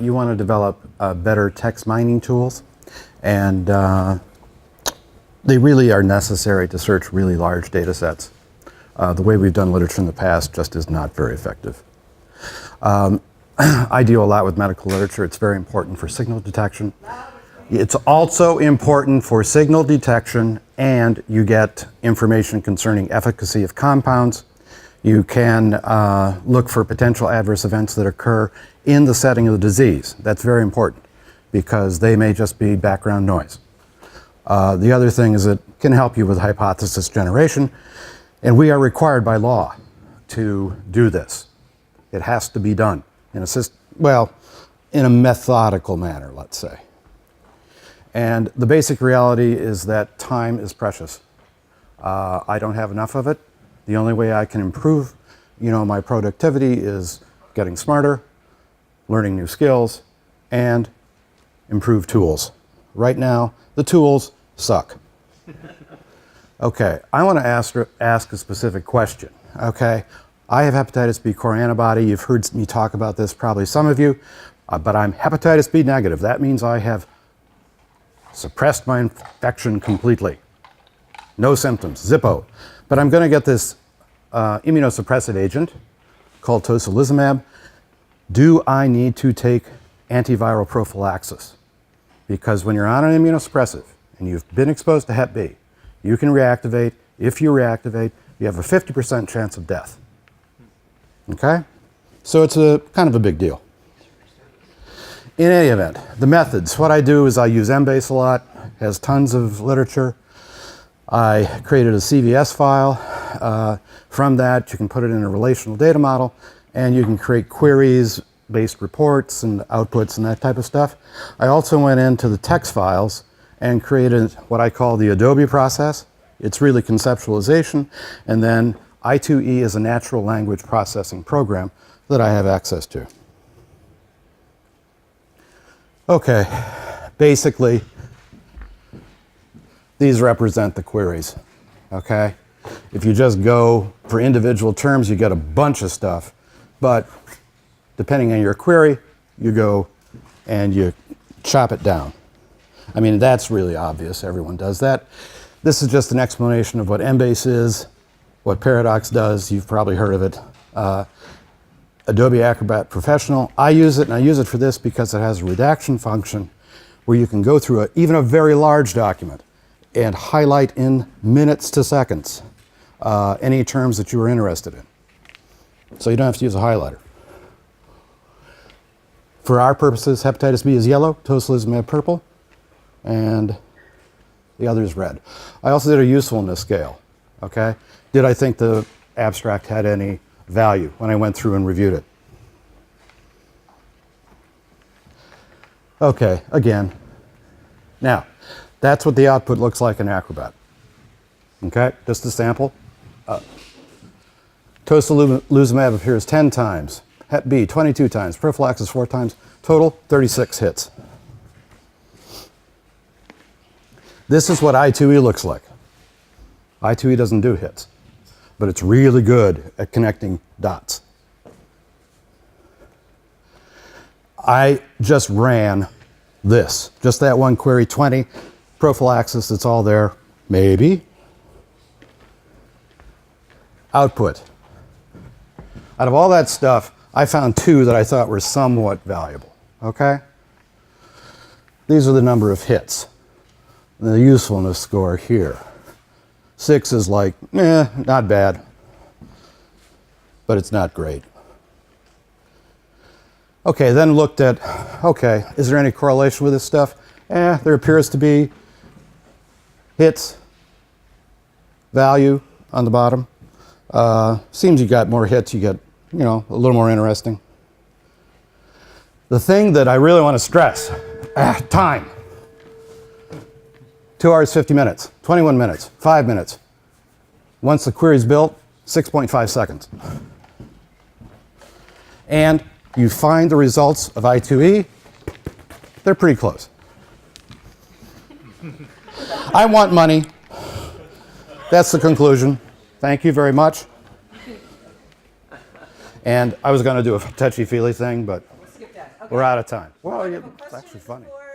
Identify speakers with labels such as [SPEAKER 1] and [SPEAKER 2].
[SPEAKER 1] you want to develop better text mining tools, and they really are necessary to search really large data sets. The way we've done literature in the past just is not very effective. I deal a lot with medical literature. It's very important for signal detection. It's also important for signal detection, and you get information concerning efficacy of compounds. You can look for potential adverse events that occur in the setting of the disease. That's very important because they may just be background noise. The other thing is it can help you with hypothesis generation, and we are required by law to do this. It has to be done in a methodical manner, let's say. And the basic reality is that time is precious. I don't have enough of it. The only way I can improve, my productivity is getting smarter, learning new skills, and improve tools. Right now, the tools suck. Okay, I want to ask a specific question. Okay, I have hepatitis B core antibody. You've heard me talk about this, probably some of you, but I'm hepatitis B negative. That means I have suppressed my infection completely. No symptoms, Zippo. But I'm going to get this immunosuppressive agent called tocilizumab. Do I need to take antiviral prophylaxis? Because when you're on an immunosuppressive and you've been exposed to Hep B, you can reactivate. If you reactivate, you have a 50% chance of death. Okay? So it's a kind of a big deal. In any event, the methods. What I do is I use Embase a lot. It has tons of literature. I created a CVS file. From that, you can put it in a relational data model, and you can create queries-based reports and outputs and that type of stuff. I also went into the text files and created what I call the Adobe process. It's really conceptualization, and then I2E is a natural language processing program that I have access to. Okay, basically, these represent the queries, okay? If you just go for individual terms, you get a bunch of stuff, but depending on your query, you go and you chop it down. I mean, that's really obvious. Everyone does that. This is just an explanation of what Embase is, what Paradox does. You've probably heard of it. Adobe Acrobat Professional. I use it, and I use it for this because it has a redaction function where you can go through even a very large document and highlight in minutes to seconds any terms that you are interested in. So you don't have to use a highlighter. For our purposes, hepatitis B is yellow, tocilizumab purple, and the other is red. I also did a usefulness scale, okay? Did I think the abstract had any value when I went through and reviewed it? Okay, again. Now, that's what the output looks like in Acrobat. Okay, just a sample. Tocilizumab appears 10 times, Hep B 22 times, prophylaxis 4 times, total 36 hits. This is what I2E looks like. I2E doesn't do hits, but it's really good at connecting dots. I just ran this, just that one query, 20, prophylaxis, it's all there, maybe. Output. Out of all that stuff, I found 2 that I thought were somewhat valuable, okay? These are the number of hits. The usefulness score here. 6 is like, not bad, but it's not great. Okay, then looked at, okay, is there any correlation with this stuff? There appears to be hits, value on the bottom. Seems you got more hits, you get, a little more interesting. The thing that I really want to stress, time. 2 hours, 50 minutes, 21 minutes, 5 minutes. Once the query's built, 6.5 seconds. And you find the results of I2E, they're pretty close. I want money. That's the conclusion. Thank you very much. And I was going to do a touchy-feely thing, but...
[SPEAKER 2] We'll skip that.
[SPEAKER 1] We're out of time.
[SPEAKER 2] I
[SPEAKER 1] Well,
[SPEAKER 2] have
[SPEAKER 1] yeah,
[SPEAKER 2] a
[SPEAKER 1] it's
[SPEAKER 2] question
[SPEAKER 1] actually funny.
[SPEAKER 2] for